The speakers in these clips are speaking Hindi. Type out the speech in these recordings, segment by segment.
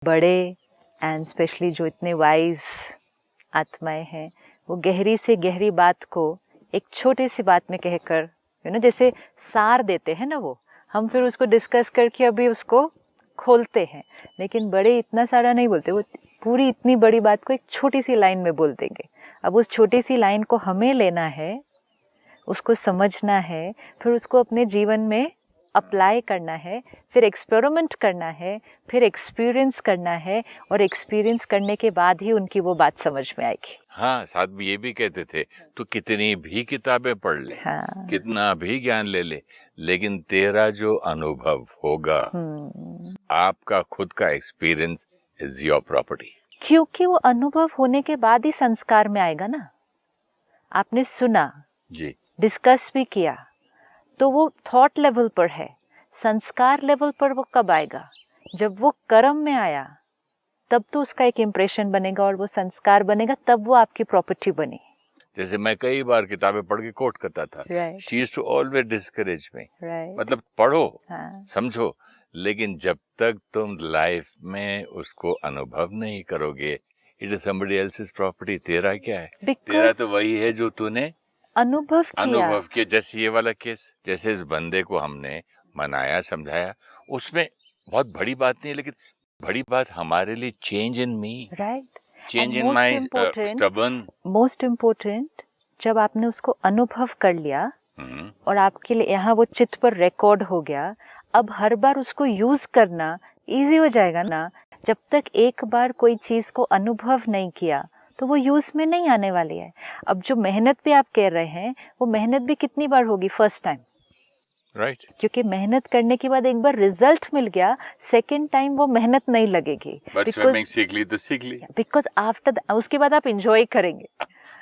बड़े एंड स्पेशली जो इतने वाइज आत्माएं हैं, वो गहरी से गहरी बात को एक छोटी सी बात में कहकर जैसे सार देते हैं ना, वो हम फिर उसको डिस्कस करके अभी उसको खोलते हैं। लेकिन बड़े इतना सारा नहीं बोलते, वो पूरी इतनी बड़ी बात को एक छोटी सी लाइन में बोल देंगे। अब उस छोटी सी लाइन को हमें लेना है, उसको समझना है, फिर उसको अपने जीवन में अप्लाई करना है, फिर एक्सपेरिमेंट करना है, फिर एक्सपीरियंस करना है, और एक्सपीरियंस करने के बाद ही उनकी वो बात समझ में आएगी। हाँ, साथ में ये भी कहते थे, तू कितनी भी किताबें पढ़ ले, हाँ। कितना भी ज्ञान ले ले, लेकिन तेरा जो अनुभव होगा, आपका खुद का एक्सपीरियंस इज योर प्रॉपर्टी। क्योंकि वो अनुभव होने के बाद ही संस्कार में आएगा ना। आपने सुना जी, डिस्कस भी किया, तो वो थॉट लेवल पर है। संस्कार लेवल पर वो कब आएगा? जब वो कर्म में आया, तब तो उसका एक इम्प्रेशन बनेगा और वो संस्कार बनेगा, तब वो आपकी प्रॉपर्टी बनी। जैसे मैं कई बार किताबें पढ़ के कोट करता था, Right. She used to always discourage me, Right. मतलब पढ़ो, हाँ। समझो, लेकिन जब तक तुम लाइफ में उसको अनुभव नहीं करोगे, it is somebody else's property. तेरा क्या है? तेरा तो वही है जो तूने अनुभव किया। जैसे ये वाला केस, जैसे इस बंदे को हमने मनाया, समझाया, उसमें बहुत बड़ी बात नहीं है, लेकिन बड़ी बात हमारे लिए change in me, right, change in my stubborn. Most important, जब आपने उसको अनुभव कर लिया और आपके लिए यहाँ वो चित्त पर रिकॉर्ड हो गया, अब हर बार उसको यूज करना इजी हो जाएगा ना। जब तक एक बार कोई चीज को अनुभव नहीं किया तो वो यूज में नहीं आने वाली है। अब जो मेहनत भी आप कह रहे हैं, वो मेहनत भी कितनी बार होगी? First time, right. क्योंकि मेहनत करने के बाद एक बार रिजल्ट मिल गया, सेकेंड टाइम वो मेहनत नहीं लगेगी। स्विमिंग सीख ली तो सीख ली, बिकॉज आफ्टर उसके बाद आप इंजॉय करेंगे।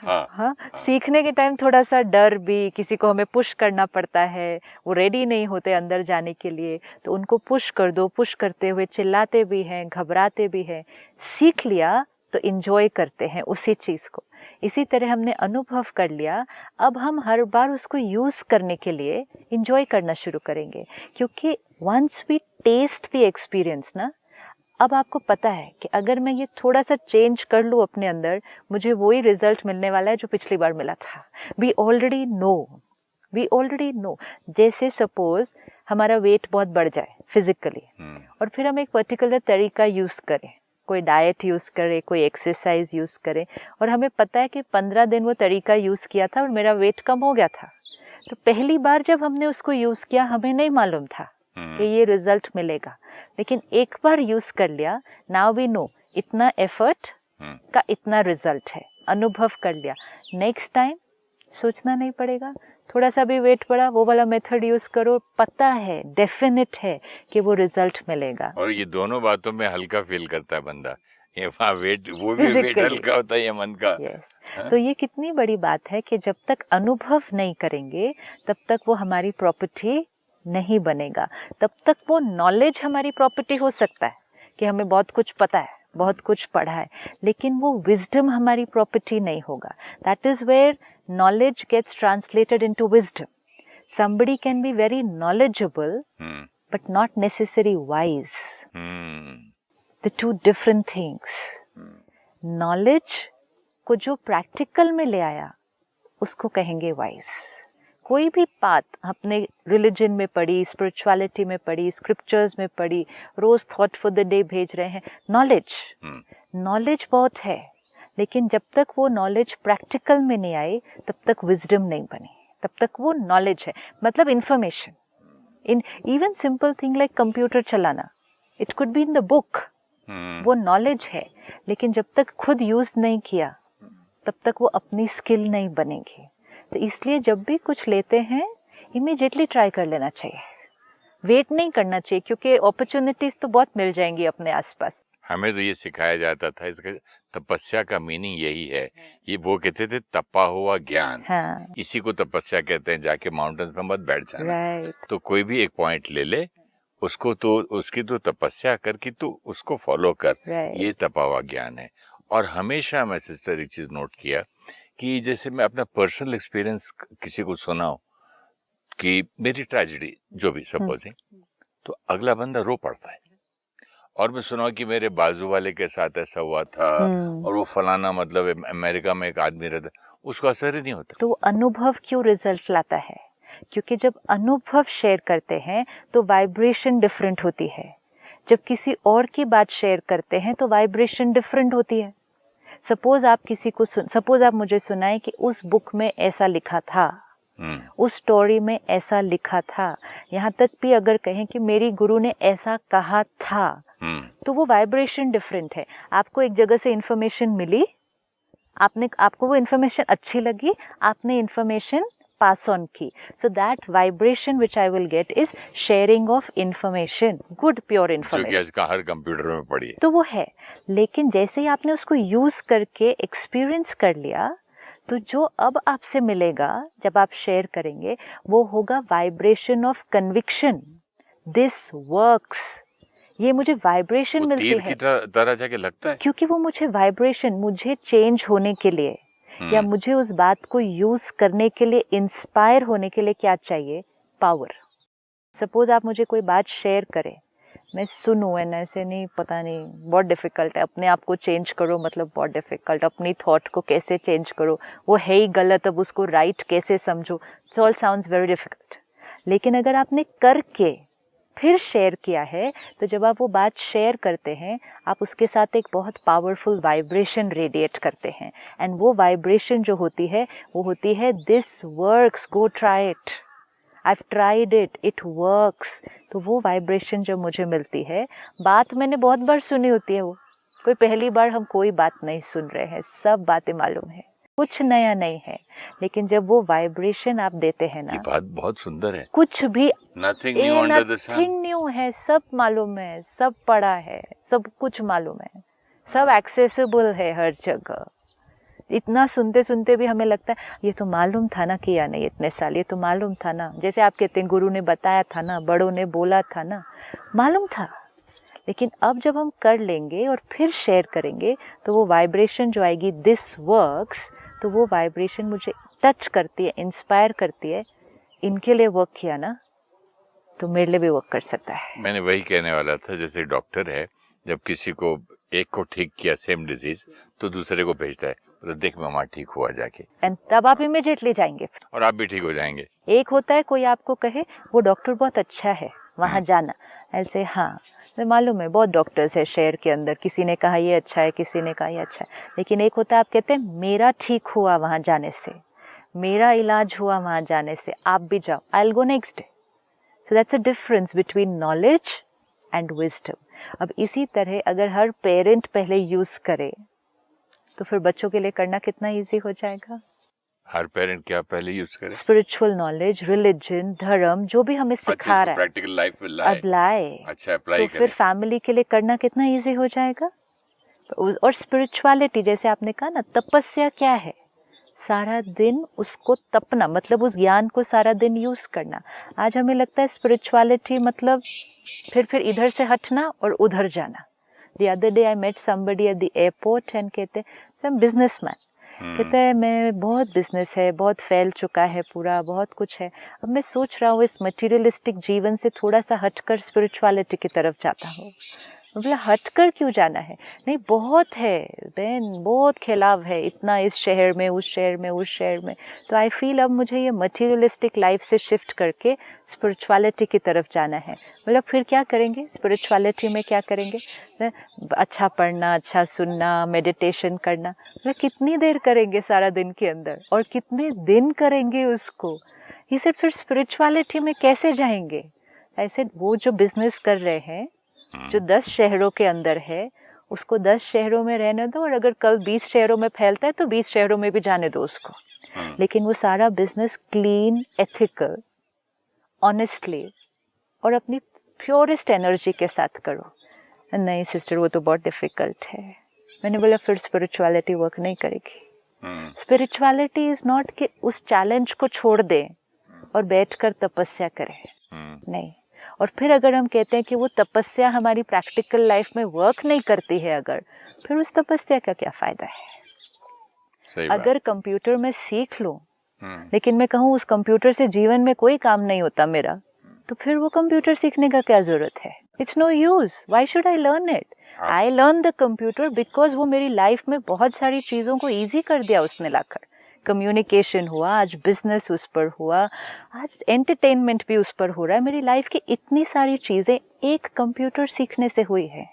हाँ, सीखने के टाइम थोड़ा सा डर भी, किसी को हमें पुश करना पड़ता है, वो रेडी नहीं होते अंदर जाने के लिए, तो उनको पुश कर दो। पुश करते हुए चिल्लाते भी हैं, घबराते भी हैं। सीख लिया तो इंजॉय करते हैं उसी चीज़ को। इसी तरह हमने अनुभव कर लिया, अब हम हर बार उसको यूज़ करने के लिए इंजॉय करना शुरू करेंगे। क्योंकि once we test the experience ना, अब आपको पता है कि अगर मैं ये थोड़ा सा चेंज कर लूँ अपने अंदर, मुझे वही रिजल्ट मिलने वाला है जो पिछली बार मिला था। We already know. जैसे सपोज हमारा वेट बहुत बढ़ जाए फिजिकली, और फिर हम एक पर्टिकुलर तरीका यूज़ करें, कोई डाइट यूज़ करें, कोई एक्सरसाइज यूज़ करें, और हमें पता है कि 15 दिन वो तरीका यूज़ किया था और मेरा वेट कम हो गया था। तो पहली बार जब हमने उसको यूज़ किया, हमें नहीं मालूम था कि ये रिजल्ट मिलेगा, लेकिन एक बार यूज कर लिया, नाउ वी नो इतना एफर्ट का इतना रिजल्ट है, अनुभव कर लिया। नेक्स्ट टाइम सोचना नहीं पड़ेगा, थोड़ा सा भी वेट बढ़ा, वो वाला मेथड यूज करो, पता है, डेफिनेट है कि वो रिजल्ट मिलेगा। और ये दोनों बातों में हल्का फील करता है बंदा, ये वहाँ वेट, वो भी वेट हल्का होता है, ये मन का। तो ये कितनी बड़ी बात है कि जब तक अनुभव नहीं करेंगे, तब तक वो हमारी प्रॉपर्टी नहीं बनेगा। तब तक वो नॉलेज हमारी प्रॉपर्टी हो सकता है कि हमें बहुत कुछ पता है, बहुत कुछ पढ़ा है, लेकिन वो विजडम हमारी प्रॉपर्टी नहीं होगा। That is where knowledge gets translated into wisdom. Somebody can be very knowledgeable, but not necessarily wise. The two different things. Knowledge को जो practical में ले आया, उसको कहेंगे wise. कोई भी बात अपने रिलीजन में पढ़ी, स्पिरिचुअलिटी में पढ़ी, स्क्रिप्चर्स में पढ़ी, रोज थॉट फॉर द डे भेज रहे हैं, नॉलेज बहुत है, लेकिन जब तक वो नॉलेज प्रैक्टिकल में नहीं आई, तब तक विजडम नहीं बनी। तब तक वो नॉलेज है, मतलब information, in even simple thing like computer चलाना, it could be in the book, वो नॉलेज है, लेकिन जब तक खुद यूज नहीं किया, तब तक वो अपनी स्किल नहीं बनेगी। तो इसलिए जब भी कुछ लेते हैं, इमीडिएटली ट्राई कर लेना चाहिए, वेट नहीं करना चाहिए, क्योंकि अपॉर्चुनिटीज तो बहुत मिल जाएंगी अपने आसपास। हमें तो ये सिखाया जाता था, इसका तपस्या का मीनिंग यही है, ये वो कहते थे तपा हुआ ज्ञान। हाँ। इसी को तपस्या कहते हैं, जाके माउंटेन्स में मत बैठ जाना। Right. तो कोई भी एक पॉइंट ले ले, उसको तो उसकी तो तपस्या कर कि तू उसको फॉलो कर। Right. ये तपा हुआ ज्ञान है। और हमेशा मैं सिस्टर एक चीज नोट किया कि जैसे मैं अपना पर्सनल एक्सपीरियंस किसी को सुनाऊं कि मेरी ट्रेजेडी जो भी सपोजिंग, तो अगला बंदा रो पड़ता है और मैं सुना कि मेरे बाजू वाले के साथ ऐसा हुआ था और वो फलाना, मतलब अमेरिका में एक आदमी रहता, उसको असर ही नहीं होता। तो अनुभव क्यों रिजल्ट लाता है? क्योंकि जब अनुभव शेयर करते हैं तो वाइब्रेशन डिफरेंट होती है। जब किसी और की बात शेयर करते हैं तो वाइब्रेशन डिफरेंट होती है। सपोज आप मुझे सुनाएं कि उस बुक में ऐसा लिखा था, उस स्टोरी में ऐसा लिखा था, यहाँ तक भी अगर कहें कि मेरी गुरु ने ऐसा कहा था, तो वो वाइब्रेशन डिफरेंट है। आपको एक जगह से इंफॉर्मेशन मिली, आपको वो इंफॉर्मेशन अच्छी लगी, आपने इंफॉर्मेशन पास ऑन की, so that vibration which I will get is sharing of information, good pure information, जो कि हर कंप्यूटर में पड़ी है। तो वो है। लेकिन जैसे ही आपने उसको यूज करके एक्सपीरियंस कर लिया, तो जो अब आपसे मिलेगा जब आप शेयर करेंगे वो होगा vibration of conviction, this works. ये मुझे वाइब्रेशन मिलती है, तीर की तरह जाके लगता है, क्योंकि वो मुझे वाइब्रेशन, मुझे चेंज होने के लिए या मुझे उस बात को यूज करने के लिए, इंस्पायर होने के लिए क्या चाहिए? पावर। सपोज आप मुझे कोई बात शेयर करें, मैं सुनूं एंड ऐसे नहीं, पता नहीं, बहुत डिफिकल्ट है, अपने आप को चेंज करो, मतलब बहुत डिफिकल्ट, अपनी थॉट को कैसे चेंज करो, वो है ही गलत, अब उसको राइट कैसे समझो, it's all sounds very difficult. लेकिन अगर आपने करके फिर शेयर किया है, तो जब आप वो बात शेयर करते हैं, आप उसके साथ एक बहुत पावरफुल वाइब्रेशन रेडिएट करते हैं, एंड वो वाइब्रेशन जो होती है वो होती है this works, go try it, I've tried it, it works। तो वो वाइब्रेशन जो मुझे मिलती है, बात मैंने बहुत बार सुनी होती है, वो कोई पहली बार हम कोई बात नहीं सुन रहे हैं, सब बातें मालूम है, कुछ नया नहीं है। लेकिन जब वो वाइब्रेशन आप देते हैं ना, ये बात बहुत सुंदर है, कुछ भी nothing new under the sun, nothing new है, सब मालूम है, सब पढ़ा है, सब कुछ मालूम है, सब एक्सेसिबल है हर जगह। इतना सुनते सुनते भी हमें लगता है ये तो मालूम था ना, किया नहीं इतने साल, ये तो मालूम था ना, जैसे आप कहते हैं गुरु ने बताया था ना, बड़ों ने बोला था ना, मालूम था। लेकिन अब जब हम कर लेंगे और फिर शेयर करेंगे, तो वो वाइब्रेशन जो आएगी, दिस वर्क्स, तो वो वाइब्रेशन मुझे टच करती है, इंस्पायर करती है, इनके लिए वर्क किया ना, तो मेरे लिए भी वर्क कर सकता है। मैंने वही कहने वाला था, जैसे डॉक्टर है, जब किसी को एक को ठीक किया सेम डिजीज, तो दूसरे को भेजता है, तो देख मामा ठीक हुआ जाके, एंड तब आप इमीडिएटली जाएंगे और आप भी ठीक हो जाएंगे। एक होता है कोई आपको कहे वो डॉक्टर बहुत अच्छा है, वहाँ जाना, ऐसे हाँ मैं मालूम है बहुत डॉक्टर्स है शहर के अंदर, किसी ने कहा ये अच्छा है, किसी ने कहा ये अच्छा है, लेकिन एक होता है आप कहते हैं मेरा ठीक हुआ वहाँ जाने से, मेरा इलाज हुआ वहाँ जाने से, आप भी जाओ, I will go next day. So that's a difference between knowledge and wisdom. अब इसी तरह अगर हर पेरेंट पहले यूज करे, तो फिर बच्चों के लिए करना कितना इजी हो जाएगा। हर पेरेंट क्या पहले यूज करे? स्पिरिचुअल नॉलेज, रिलीजन, धर्म, जो भी हमें सिखा रहा है, प्रैक्टिकल लाइफ में लाए, अप्लाई, अच्छा अप्लाई तो फिर फैमिली के लिए करना कितना इजी हो जाएगा। और स्पिरिचुअलिटी, जैसे आपने कहा ना, तपस्या क्या है? सारा दिन उसको तपना, मतलब उस ज्ञान को सारा दिन यूज करना। आज हमें लगता है स्पिरिचुअलिटी मतलब फिर इधर से हटना और उधर जाना। The other day I met somebody at the airport and कहते हैं बिजनेसमैन, कहते हैं मैं बहुत बिजनेस है, बहुत फैल चुका है पूरा, बहुत कुछ है, अब मैं सोच रहा हूँ इस मटेरियलिस्टिक जीवन से थोड़ा सा हटकर स्पिरिचुअलिटी की तरफ जाता हूँ। बोला हटकर क्यों जाना है? नहीं, बहुत है बहन, बहुत खिलाफ है, इतना इस शहर में, उस शहर में, उस शहर में, तो आई फील अब मुझे ये मटेरियलिस्टिक लाइफ से शिफ्ट करके स्पिरिचुअलिटी की तरफ जाना है। मतलब फिर क्या करेंगे स्पिरिचुअलिटी में? क्या करेंगे? अच्छा पढ़ना, अच्छा सुनना, मेडिटेशन करना। मतलब कितनी देर करेंगे सारा दिन के अंदर, और कितने दिन करेंगे उसको? इसे फिर स्पिरिचुअलिटी में कैसे जाएंगे? ऐसे वो जो बिजनेस कर रहे हैं, जो 10 शहरों के अंदर है, उसको 10 शहरों में रहने दो, और अगर कल 20 शहरों में फैलता है तो 20 शहरों में भी जाने दो उसको। लेकिन वो सारा बिजनेस क्लीन, एथिकल, ऑनेस्टली और अपनी प्योरेस्ट एनर्जी के साथ करो। नहीं सिस्टर, वो तो बहुत डिफिकल्ट है। मैंने बोला फिर स्पिरिचुअलिटी वर्क नहीं करेगी। स्पिरिचुअलिटी इज नॉट कि उस चैलेंज को छोड़ दें और बैठकर तपस्या करें, नहीं। और फिर अगर हम कहते हैं कि वो तपस्या हमारी प्रैक्टिकल लाइफ में वर्क नहीं करती है, अगर फिर उस तपस्या का क्या फायदा है? अगर कंप्यूटर में सीख लूं, लेकिन मैं कहूँ उस कंप्यूटर से जीवन में कोई काम नहीं होता मेरा, तो फिर वो कंप्यूटर सीखने का क्या जरूरत है? It's no use, why should I learn it? I learn the computer because वो मेरी लाइफ में बहुत सारी चीज़ों को ईजी कर दिया उसने लाकर। कम्युनिकेशन हुआ, आज बिजनेस उस पर हुआ, आज एंटरटेनमेंट भी उस पर हो रहा है। मेरी लाइफ की इतनी सारी चीज़ें एक कंप्यूटर सीखने से हुई है।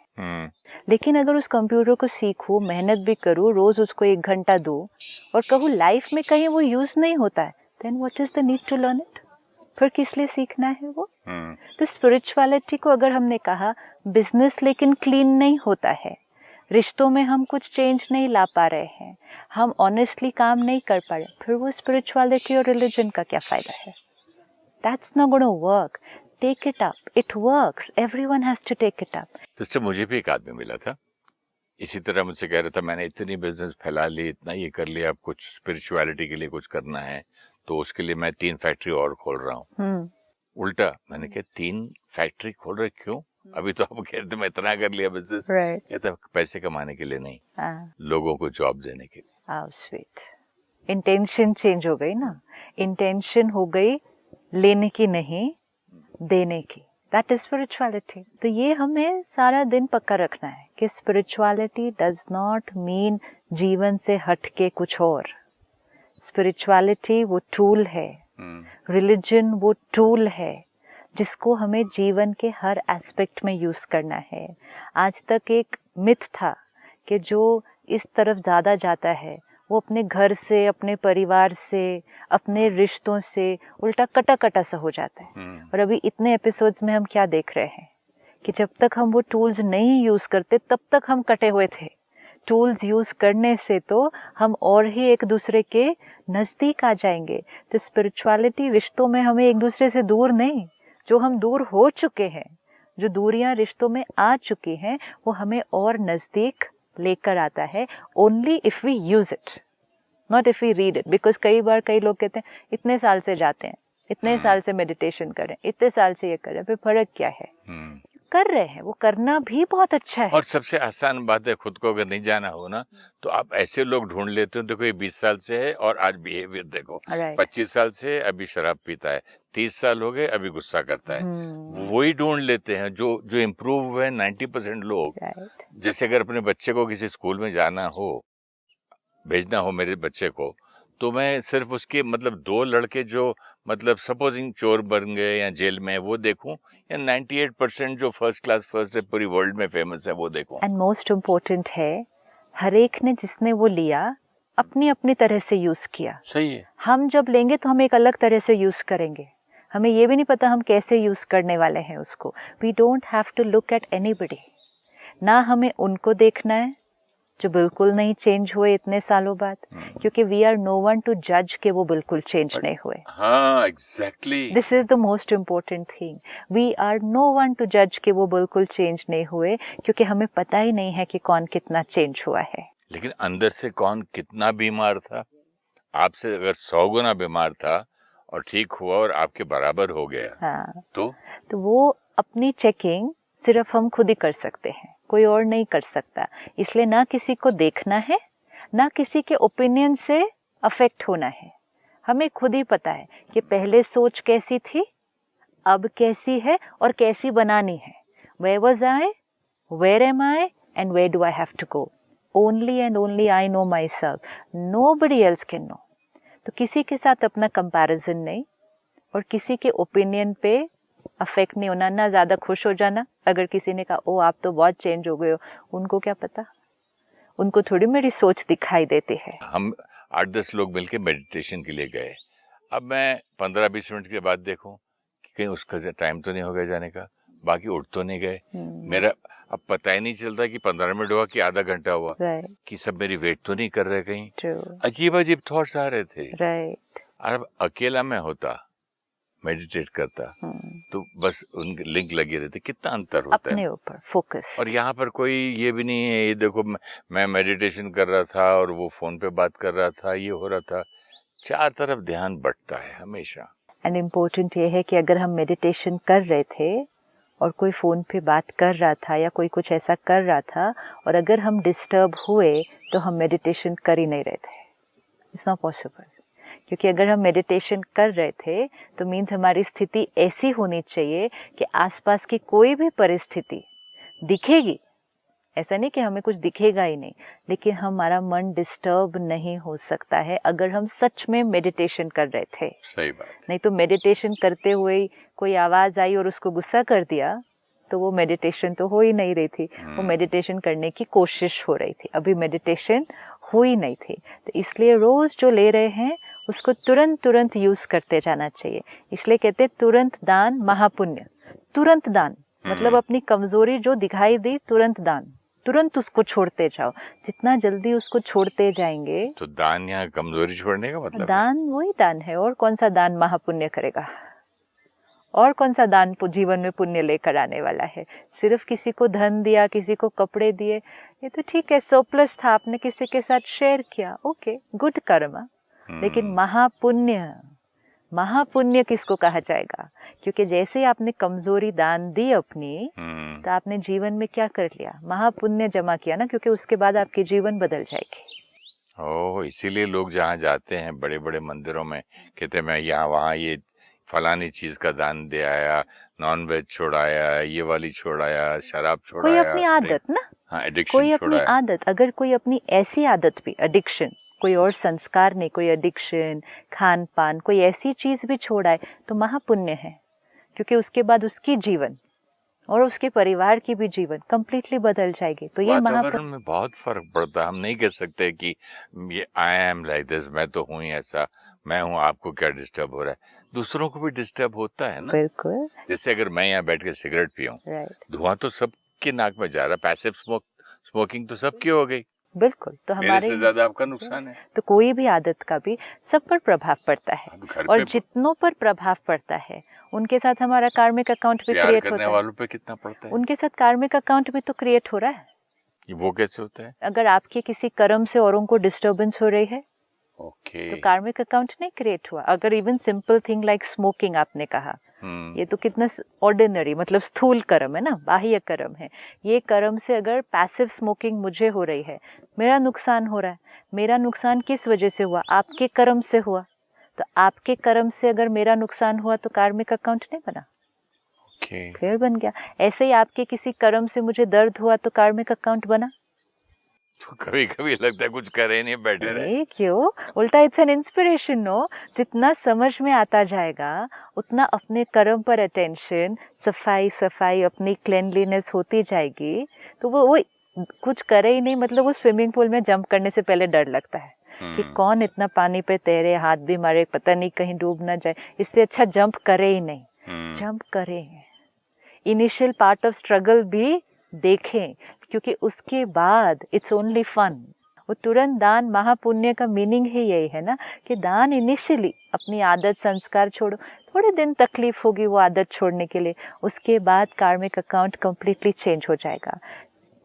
लेकिन अगर उस कंप्यूटर को सीखूं, मेहनत भी करूं, रोज उसको 1 घंटा दूं और कहूँ लाइफ में कहीं वो यूज नहीं होता है, then what is the need to learn it? फिर किस लिए सीखना है वो? तो स्पिरिचुअलिटी को अगर हमने कहा बिजनेस लेकिन क्लीन नहीं होता है, रिश्तों में हम कुछ चेंज नहीं ला पा रहे हैं, हम ऑनेस्टली काम नहीं कर पा रहे, फिर वो स्पिरिचुअलिटी और रिलीजन का क्या फायदा है? That's not gonna work. Take it up, it works, everyone has to take it up. जिससे मुझे भी एक आदमी मिला था, इसी तरह मुझसे कह रहा था मैंने इतनी बिजनेस फैला ली, इतना ये कर लिया, अब कुछ स्पिरिचुअलिटी के लिए कुछ करना है तो उसके लिए मैं 3 फैक्ट्री और खोल रहा हूँ। उल्टा मैंने कहा 3 फैक्ट्री खोल रहे क्यों? अभी तो आप कह रहे थे मैं इतना कर लिया बिजनेस। कहता पैसे कमाने के लिए नहीं, लोगों को जॉब देने के लिए। स्वीट। इंटेंशन चेंज हो गई ना, इंटेंशन हो गई लेने की नहीं, देने की। That is spirituality. तो ये हमें सारा दिन पक्का रखना है कि स्पिरिचुअलिटी डज नॉट मीन जीवन से हट के कुछ और। स्पिरिचुअलिटी वो टूल है, रिलीजन वो टूल है जिसको हमें जीवन के हर एस्पेक्ट में यूज करना है। आज तक एक मिथ था कि जो इस तरफ ज़्यादा जाता है वो अपने घर से, अपने परिवार से, अपने रिश्तों से उल्टा कटा कटा सा हो जाता है। और अभी इतने एपिसोड्स में हम क्या देख रहे हैं कि जब तक हम वो टूल्स नहीं यूज़ करते तब तक हम कटे हुए थे। टूल्स यूज़ करने से तो हम और ही एक दूसरे के नज़दीक आ जाएंगे। तो स्पिरिचुअलिटी रिश्तों में हमें एक दूसरे से दूर नहीं, जो हम दूर हो चुके हैं, जो दूरियां रिश्तों में आ चुकी हैं, वो हमें और नज़दीक लेकर आता है। Only if we use it, not if we read it. Because कई बार कई लोग कहते हैं इतने साल से जाते हैं, इतने साल से मेडिटेशन करें, इतने साल से ये करें, फिर फर्क क्या है? कर रहे हैं, वो करना भी बहुत अच्छा है। और सबसे आसान बात है, खुद को अगर नहीं जाना हो ना तो आप ऐसे लोग ढूंढ लेते हो। देखो ये 20 साल से है और आज बिहेवियर देखो, 25 साल से अभी शराब पीता है, 30 साल हो गए अभी गुस्सा करता है। वही ढूंढ लेते हैं जो जो इम्प्रूव हुए 90% लोग। जैसे अगर अपने बच्चे को किसी स्कूल में जाना हो, भेजना हो मेरे बच्चे को, तो मैं सिर्फ उसके मतलब 2 लड़के जो मतलब सपोजिंग चोर बन गए या जेल में, वो देखूं, या 98% जो फर्स्ट क्लास फर्स्ट है पूरी वर्ल्ड में फेमस है वो देखूं। एंड मोस्ट इम्पोर्टेंट है, हर एक ने जिसने वो लिया अपनी अपनी तरह से यूज किया। सही है। हम जब लेंगे तो हम एक अलग तरह से यूज करेंगे, हमें ये भी नहीं पता हम कैसे यूज करने वाले हैं उसको। We don't have to look at anybody. ना हमें उनको देखना है जो बिल्कुल नहीं चेंज हुए इतने सालों बाद, क्योंकि we are no one to जज के वो बिल्कुल चेंज नहीं हुए। हाँ, exactly. This is the most important thing. We are no one to जज के वो बिल्कुल चेंज नहीं हुए, क्योंकि हमें पता ही नहीं है कि कौन कितना चेंज हुआ है। लेकिन अंदर से कौन कितना बीमार था, आपसे अगर 100 गुना बीमार था और ठीक हुआ और आपके बराबर हो गया, हाँ, तो वो अपनी चेकिंग सिर्फ हम खुद ही कर सकते हैं, कोई और नहीं कर सकता। इसलिए ना किसी को देखना है, ना किसी के ओपिनियन से अफेक्ट होना है। हमें खुद ही पता है कि पहले सोच कैसी थी, अब कैसी है और कैसी बनानी है। Where was I? Where am I? And where do I have to go? Only and only I know myself. Nobody else can know. तो किसी के साथ अपना कंपैरिजन नहीं और किसी के ओपिनियन पे अफेक्ट नहीं होना, ना ज़्यादा खुश हो जाना अगर किसी ने कहा ओ आप तो बहुत चेंज हो गए हो। उनको क्या पता, उनको थोड़ी मेरी सोच दिखाई देती है। हम 8-10 लोग मिलके मेडिटेशन के लिए गए, अब मैं 15-20 मिनट के बाद देखूं कि कहीं उसका टाइम तो नहीं हो गया जाने का, बाकी उठ तो नहीं गए। मेरा अब पता ही नहीं चलता कि 15 मिनट हुआ कि आधा घंटा हुआ, कि सब मेरी वेट तो नहीं कर रहे कहीं। अजीब अजीब थॉट्स आ रहे थे। अब अकेला मैं होता, मेडिटेट करता, तो बस उनकी लिंक लगी रहती। कितना अंतर होता है अपने ऊपर फोकस। और यहाँ पर कोई ये भी नहीं है, ये देखो मैं मेडिटेशन कर रहा था और वो फोन पे बात कर रहा था, ये हो रहा था। 4 तरफ ध्यान बंटता है हमेशा। एंड इम्पोर्टेंट ये है कि अगर हम मेडिटेशन कर रहे थे और कोई फ़ोन पे बात कर रहा था या कोई कुछ ऐसा कर रहा था और अगर हम डिस्टर्ब हुए तो हम मेडिटेशन कर ही नहीं रहे थे। इट्स नॉट पॉसिबल, क्योंकि अगर हम मेडिटेशन कर रहे थे तो मीन्स हमारी स्थिति ऐसी होनी चाहिए कि आसपास की कोई भी परिस्थिति दिखेगी, ऐसा नहीं कि हमें कुछ दिखेगा ही नहीं, लेकिन हमारा मन डिस्टर्ब नहीं हो सकता है अगर हम सच में मेडिटेशन कर रहे थे। सही बात। नहीं तो मेडिटेशन करते हुए कोई आवाज़ आई और उसको गुस्सा कर दिया तो वो मेडिटेशन तो हो ही नहीं रही थी, वो मेडिटेशन करने की कोशिश हो रही थी, अभी मेडिटेशन हो ही नहीं थी। तो इसलिए रोज़ जो ले रहे हैं उसको तुरंत यूज़ करते जाना चाहिए। इसलिए कहते हैं तुरंत दान महापुण्य। तुरंत दान मतलब अपनी कमज़ोरी जो दिखाई दी तुरंत दान, तुरंत उसको छोड़ते जाओ। जितना जल्दी उसको छोड़ते जाएंगे तो दान यहाँ कमजोरी छोड़ने का मतलब दान वही दान है। और कौन सा दान महापुण्य करेगा, और कौन सा दान जीवन में पुण्य लेकर आने वाला है। सिर्फ किसी को धन दिया, किसी को कपड़े दिए, ये तो ठीक है, सरप्लस था, आपने किसी के साथ शेयर किया, ओके गुड कर्म। लेकिन महापुण्य, महापुण्य किसको कहा जाएगा? क्योंकि जैसे ही आपने कमजोरी दान दी अपनी तो आपने जीवन में क्या कर लिया, महापुण्य जमा किया ना, क्योंकि उसके बाद आपकी जीवन बदल जाएगी। ओह, इसीलिए लोग जहाँ जाते हैं बड़े बड़े मंदिरों में कहते हैं मैं यहाँ वहाँ ये फलानी चीज का दान दे आया, नॉन वेज छोड़ाया, ये वाली छोड़ाया, शराब छोड़ाया, कोई अपनी आदत ना, हाँ एडिक्शन कोई अपनी आदत, अगर कोई अपनी ऐसी आदत भी, एडिक्शन, कोई और संस्कार नहीं, कोई एडिक्शन, खान पान, कोई ऐसी चीज भी छोड़ाए तो महापुण्य है। क्योंकि उसके बाद उसकी जीवन और उसके परिवार की भी जीवन कंप्लीटली बदल जाएगी। तो ये वातावरण में बहुत फर्क पड़ता है। हम नहीं कह सकते कि ये आई एम लाइक दिस, मैं तो हूँ ही ऐसा, मैं हूँ, आपको क्या डिस्टर्ब हो रहा है? दूसरों को भी डिस्टर्ब होता है ना। बिल्कुल। जैसे अगर मैं यहाँ बैठ के सिगरेट पीऊं, धुआं तो सबके नाक में जा रहा है, पैसिव स्मोकिंग तो सबकी हो गई, बिल्कुल। तो हमारे मेरे से ज्यादा आपका नुकसान है। तो कोई भी आदत का भी सब पर प्रभाव पड़ता है, और जितनों पर प्रभाव पड़ता है उनके साथ हमारा कार्मिक अकाउंट भी क्रिएट होता है। वालों पे कितना पड़ता है? उनके साथ कार्मिक अकाउंट भी तो क्रिएट हो रहा है। वो कैसे होता है? अगर आपके किसी कर्म से औरों को डिस्टर्बेंस हो रही है, तो कार्मिक अकाउंट नहीं क्रिएट हुआ। अगर even simple thing like smoking आपने कहा, ये तो कितना ऑर्डिनरी, मतलब स्थूल कर्म है ना, बाह्य कर्म है। ये कर्म से अगर पैसिव स्मोकिंग मुझे हो रही है, मेरा नुकसान हो रहा है। मेरा नुकसान किस वजह से हुआ? आपके कर्म से हुआ। तो आपके कर्म से अगर मेरा नुकसान हुआ तो कार्मिक अकाउंट नहीं बना, फिर बन गया। ऐसे ही आपके किसी कर्म से मुझे दर्द हुआ तो कार्मिक अकाउंट बना। तो कभी कभी लगता है कुछ करे नहीं, बैठे रहे। क्यों? उल्टा इट्स एन इंस्पिरेशन। नो, जितना समझ में आता जाएगा उतना अपने कर्म पर अटेंशन, सफाई अपनी क्लीनलीनेस होती जाएगी। तो वो कुछ करे ही नहीं, मतलब वो स्विमिंग पूल में जंप करने से पहले डर लगता है कि कौन इतना पानी पे तैरे, हाथ भी मारे, पता नहीं कहीं डूब ना जाए। इससे अच्छा जंप करे ही नहीं। जंप करें, इनिशियल पार्ट ऑफ स्ट्रगल भी देखें, क्योंकि उसके बाद इट्स ओनली फन। वो तुरंत दान महापुण्य का मीनिंग ही यही है ना, कि दान इनिशियली अपनी आदत संस्कार छोड़ो, थोड़े दिन तकलीफ होगी वो आदत छोड़ने के लिए, उसके बाद कार्मिक अकाउंट कंप्लीटली चेंज हो जाएगा।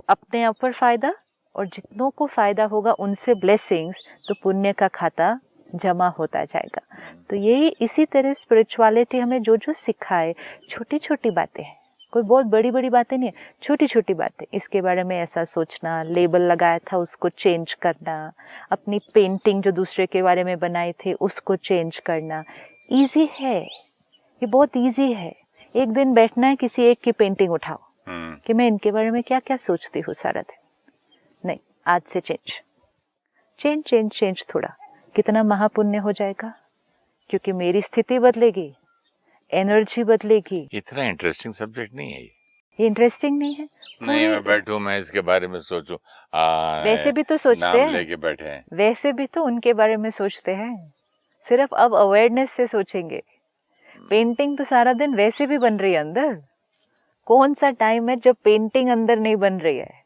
अपने आप पर फायदा, और जितनों को फायदा होगा उनसे ब्लेसिंग्स, तो पुण्य का खाता जमा होता जाएगा। तो यही इसी तरह स्पिरिचुअलिटी हमें जो जो सिखाए, छोटी छोटी बातें हैं, कोई बहुत बड़ी बड़ी बातें नहीं है, छोटी छोटी बातें। इसके बारे में ऐसा सोचना, लेबल लगाया था उसको चेंज करना, अपनी पेंटिंग जो दूसरे के बारे में बनाए थे उसको चेंज करना। इजी है, ये बहुत इजी है। एक दिन बैठना है, किसी एक की पेंटिंग उठाओ कि मैं इनके बारे में क्या क्या सोचती हूँ सारा दिन। नहीं, आज से चेंज थोड़ा, कितना महापुण्य हो जाएगा, क्योंकि मेरी स्थिति बदलेगी, एनर्जी बदलेगी। इतना इंटरेस्टिंग सब्जेक्ट नहीं है ये इंटरेस्टिंग नहीं है? नहीं, मैं बैठूं, मैं इसके बारे में सोचूं। वैसे भी तो सोचते हैं, लेके बैठे हैं, वैसे भी तो उनके बारे में सोचते हैं, सिर्फ अब अवेयरनेस से सोचेंगे। पेंटिंग तो सारा दिन वैसे भी बन रही है अंदर। कौन सा टाइम है जब पेंटिंग अंदर नहीं बन रही है?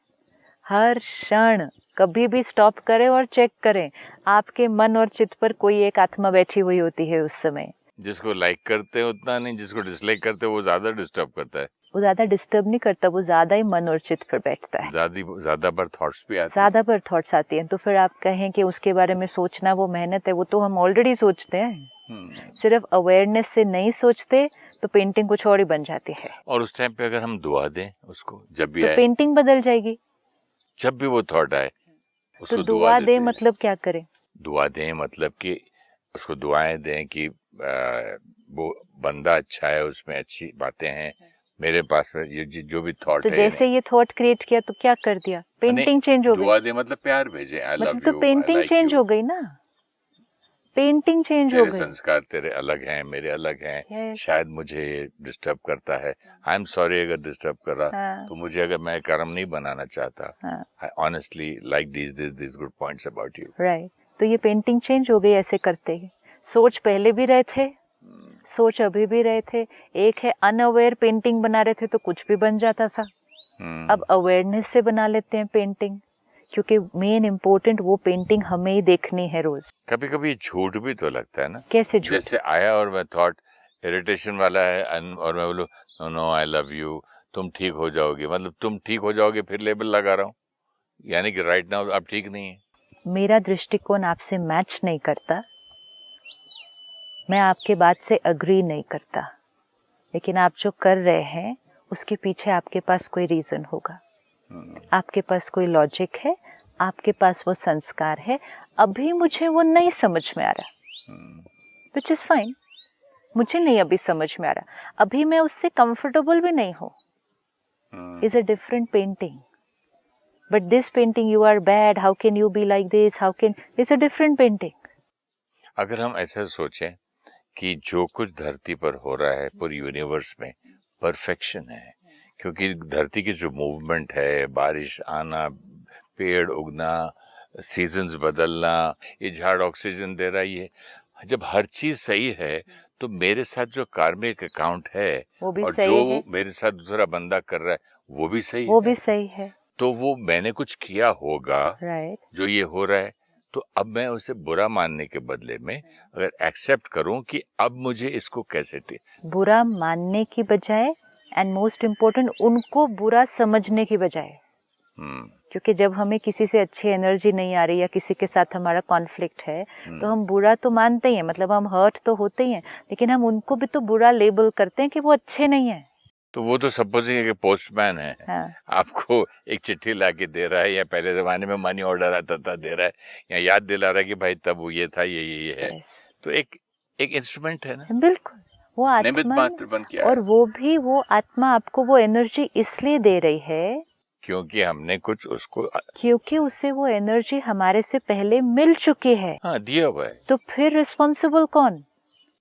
हर क्षण कभी भी स्टॉप करें और चेक करें, आपके मन और चित्त पर कोई एक आत्मा बैठी हुई होती है उस समय। जिसको लाइक करते हैं उतना नहीं, जिसको डिसलाइक करते हैं वो ज्यादा डिस्टर्ब करता है। वो ज्यादा डिस्टर्ब नहीं करता, वो ज्यादा ही मन और चित्त पर बैठता है। ज्यादा बार थॉट्स भी आते हैं, ज्यादा बार थॉट्स आती हैं। तो फिर आप कहें कि उसके बारे में सोचना वो मेहनत है, वो तो हम ऑलरेडी सोचते हैं। सिर्फ अवेयरनेस से नहीं सोचते तो पेंटिंग कुछ और ही बन जाती है। और उस टाइम पे अगर हम दुआ दें उसको, जब भी तो आए, पेंटिंग बदल जाएगी। जब भी वो थॉट आए उसको तो दुआ दे मतलब क्या करें? दुआ दें मतलब कि उसको दुआएं दें कि वो बंदा अच्छा है, उसमें अच्छी बातें हैं, मेरे पास में ये जो भी थॉट तो है, जैसे ये थॉट क्रिएट किया तो क्या कर दिया, पेंटिंग चेंज हो गई। दुआ दे मतलब प्यार भेजे, आई लव मतलब यू, तो पेंटिंग चेंज हो गई ना, पेंटिंग चेंज हो तेरे गई। संस्कार तेरे अलग हैं, मेरे अलग हैं, Yes. शायद मुझे डिस्टर्ब करता है, आई एम सॉरी अगर डिस्टर्ब कर रहा, हाँ. तो मुझे अगर मैं कर्म नहीं बनाना चाहता, हाँ. I honestly like this good points about you. Right, तो ये पेंटिंग चेंज हो गई ऐसे करते ही। सोच पहले भी रहे थे, सोच अभी भी रहे थे। एक है अनअवेयर पेंटिंग बना रहे थे तो कुछ भी बन जाता था, अब अवेयरनेस से बना लेते हैं पेंटिंग, क्योंकि मेन इम्पोर्टेंट वो पेंटिंग हमें ही देखनी है रोज। कभी कभी झूठ भी तो लगता है ना। कैसे झूठ? जैसे आया और मैं थॉट इरिटेशन वाला है और मैं बोलूं नो आई लव यू, तुम ठीक हो जाओगे, मतलब तुम ठीक हो जाओगे, फिर लेबल लगा रहा हूँ, यानी कि राइट नाउ आप ठीक नहीं है। मेरा दृष्टिकोण आपसे मैच नहीं करता, मैं आपके बात से अग्री नहीं करता, लेकिन आप जो कर रहे हैं उसके पीछे आपके पास कोई रीजन होगा, आपके पास कोई लॉजिक है, आपके पास वो संस्कार है। अभी मुझे वो नहीं समझ में आ रहा, विच इज फाइन, मुझे नहीं अभी समझ में आ रहा, अभी मैं उससे कंफर्टेबल भी नहीं हूँ। Is a different painting, but this painting you are bad, how can you be like this, how can, is a different painting. अगर हम ऐसा सोचें कि जो कुछ धरती पर हो रहा है पूरी यूनिवर्स में परफेक्शन है, क्योंकि धरती की जो मूवमेंट है, बारिश आना, पेड़ उगना, सीजन्स बदलना, ये झाड़ ऑक्सीजन दे रहा है, ये जब हर चीज सही है तो मेरे साथ जो कार्मिक अकाउंट है और जो है। मेरे साथ दूसरा बंदा कर रहा है वो भी सही वो भी सही है, तो वो मैंने कुछ किया होगा, राइट। जो ये हो रहा है, तो अब मैं उसे बुरा मानने के बदले में अगर एक्सेप्ट करूं कि अब मुझे इसको कैसे बुरा मानने की बजाय, एंड मोस्ट इम्पोर्टेंट उनको बुरा समझने की बजाय, क्योंकि जब हमें किसी से अच्छी एनर्जी नहीं आ रही या किसी के साथ हमारा कॉन्फ्लिक्ट है तो हम बुरा तो मानते ही हैं, मतलब हम हर्ट तो होते ही हैं, लेकिन हम उनको भी तो बुरा लेबल करते हैं कि वो अच्छे नहीं है। तो वो तो सपोजिंग है कि पोस्टमैन है, हाँ। आपको एक चिट्ठी ला के दे रहा है, या पहले जमाने में मनी ऑर्डर आता था दे रहा है, या याद दिला रहा है कि भाई तब वो ये था, ये है। तो एक इंस्ट्रूमेंट है ना, बिल्कुल, वो आत्मा मात्र बन के आया। और वो भी वो आत्मा आपको वो एनर्जी इसलिए दे रही है क्योंकि हमने कुछ उसको, क्योंकि उसे वो एनर्जी हमारे से पहले मिल चुकी है, हाँ, दिया हुआ है। तो फिर रिस्पॉन्सिबल कौन?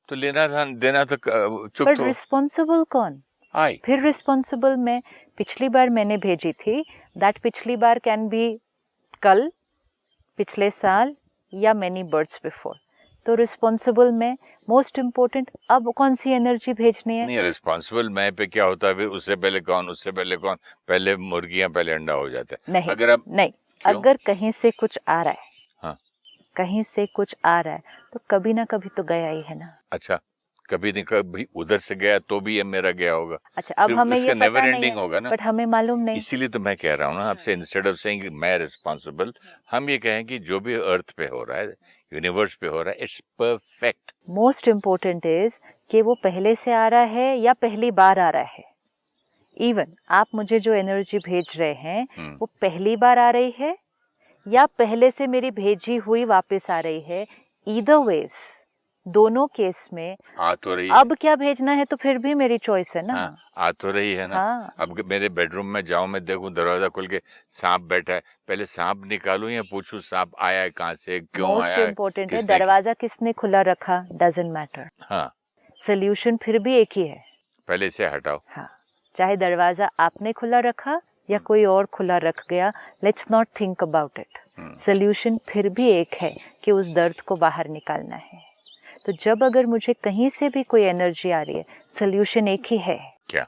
तो लेना था, देना तो चुप। पर रिस्पॉन्सिबल कौन? फिर रिस्पॉन्सिबल मैं पिछली बार मैंने भेजी थी, दैट पिछली बार कैन बी कल, पिछले साल, या मेनी बर्ड्स बिफोर। तो रिस्पॉन्सिबल में मोस्ट इम्पोर्टेंट अब कौन सी एनर्जी भेजनी है? नहीं, रिस्पॉन्सिबल मैं पे क्या होता है, फिर उससे पहले कौन, उससे पहले कौन, पहले मुर्गियां पहले अंडा हो जाता है। नहीं, अगर अब नहीं, अगर कहीं से कुछ आ रहा है, हाँ, कहीं से कुछ आ रहा है तो कभी ना कभी तो गया ही है ना। अच्छा, कभी नहीं कभी उधर से गया तो भी ये मेरा गया होगा। अच्छा, अब हमें ये पता नेवर नहीं एंडिंग है, होगा ना, बट हमें मालूम नहीं। इसीलिए तो मैं कह रहा हूँ ना आपसे, इंस्टेड ऑफ सेइंग मैं रिस्पॉन्सिबल, हम ये कहें कि जो भी अर्थ पे हो रहा है, यूनिवर्स पे हो रहा है, it's perfect. Most important is कि वो पहले से आ रहा है या पहली बार आ रहा है। इवन आप मुझे जो एनर्जी भेज रहे हैं वो पहली बार आ रही है या पहले से मेरी भेजी हुई वापस आ रही है, ईदर वेज, दोनों केस में आ तो रही अब क्या भेजना है तो फिर भी मेरी चॉइस है ना। हाँ, आ तो रही है ना। हाँ। अब मेरे बेडरूम में जाऊं, मैं देखूं दरवाजा खुल के सांप बैठा है, पहले सांप निकालूं या पूछूं सांप आया है कहाँ से, क्यों आया है? मोस्ट इम्पोर्टेंट है दरवाजा किसने खुला रखा, डजंट मैटर। हाँ, सोल्यूशन फिर भी एक ही है, पहले से हटाओ। हाँ, चाहे दरवाजा आपने खुला रखा या कोई और खुला रख गया, let's not think about it, solution फिर भी एक है कि उस दर्द को बाहर निकालना है। तो जब अगर मुझे कहीं से भी कोई एनर्जी आ रही है, सोल्यूशन एक ही है, क्या?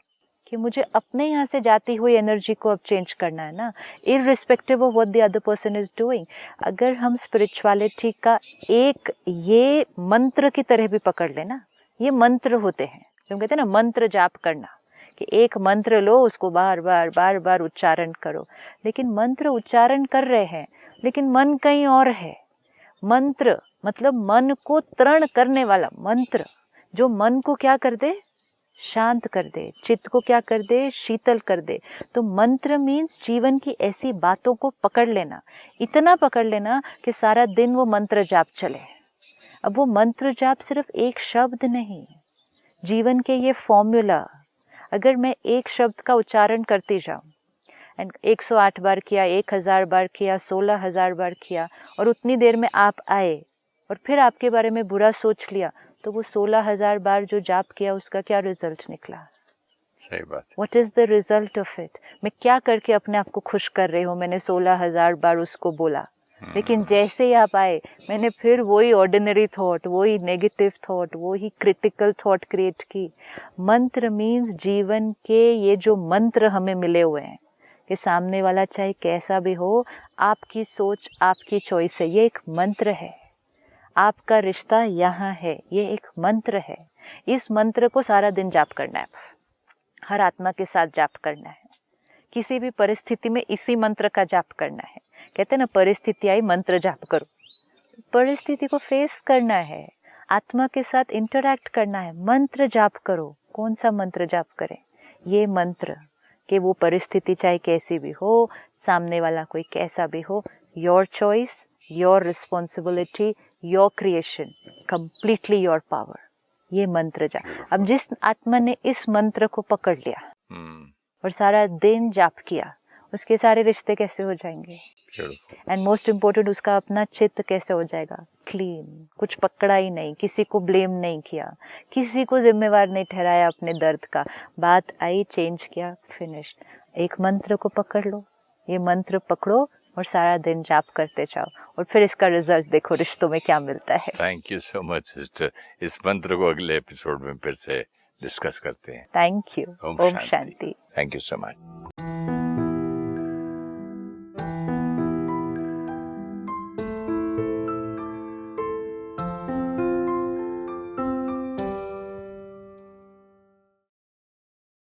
कि मुझे अपने यहाँ से जाती हुई एनर्जी को अब चेंज करना है ना, irrespective of what the other person is doing. अगर हम स्पिरिचुअलिटी का एक ये मंत्र की तरह भी पकड़ लेना, ये मंत्र होते हैं, हम कहते हैं ना मंत्र जाप करना, कि एक मंत्र लो, उसको बार बार बार बार उच्चारण करो, लेकिन मंत्र उच्चारण कर रहे हैं लेकिन मन कहीं और है। मंत्र मतलब मन को तरण करने वाला मंत्र, जो मन को क्या कर दे, शांत कर दे, चित्त को क्या कर दे, शीतल कर दे। तो मंत्र मीन्स जीवन की ऐसी बातों को पकड़ लेना, इतना पकड़ लेना कि सारा दिन वो मंत्र जाप चले। अब वो मंत्र जाप सिर्फ एक शब्द नहीं, जीवन के ये फॉर्मूला, अगर मैं एक शब्द का उच्चारण करती जाऊं एंड 108 बार किया, 1000 बार किया, 16,000 बार किया, और उतनी देर में आप आए और फिर आपके बारे में बुरा सोच लिया, तो वो 16,000 बार जो जाप किया उसका क्या रिजल्ट निकला? सही बात। What is the result of it? मैं क्या करके अपने आप को खुश कर रही हूँ? मैंने 16,000 बार उसको बोला, लेकिन जैसे ही आप आए मैंने फिर वही ऑर्डिनरी थॉट, वही नेगेटिव थॉट, वही क्रिटिकल थॉट क्रिएट की। मंत्र मीन्स जीवन के ये जो मंत्र हमें मिले हुए हैं कि सामने वाला चाहे कैसा भी हो, आपकी सोच आपकी चॉइस है, ये एक मंत्र है। आपका रिश्ता यहाँ है, ये एक मंत्र है। इस मंत्र को सारा दिन जाप करना है, हर आत्मा के साथ जाप करना है, किसी भी परिस्थिति में इसी मंत्र का जाप करना है। कहते हैं ना, परिस्थिति आई मंत्र जाप करो। परिस्थिति को फेस करना है, आत्मा के साथ इंटरैक्ट करना है, मंत्र जाप करो। कौन सा मंत्र जाप करें? ये मंत्र कि वो परिस्थिति चाहे कैसी भी हो, सामने वाला कोई कैसा भी हो, your choice, your responsibility, your creation, completely your power. ये मंत्र जाप। अब जिस आत्मा ने इस मंत्र को पकड़ लिया और सारा दिन जाप किया, उसके सारे रिश्ते कैसे हो जाएंगे? एंड मोस्ट इम्पोर्टेंट, उसका अपना चित्त कैसे हो जाएगा? क्लीन। कुछ पकड़ा ही नहीं, किसी को ब्लेम नहीं किया, किसी को जिम्मेवार नहीं ठहराया अपने दर्द का। बात आई, चेंज किया, फिनिश्ड। एक मंत्र को पकड़ लो, ये मंत्र पकड़ो और सारा दिन जाप करते जाओ, और फिर इसका रिजल्ट देखो रिश्तों में क्या मिलता है। Thank you so much sister. इस मंत्र को अगले एपिसोड में फिर से डिस्कस करते हैं। Thank you. Om Shanti. Thank you so much.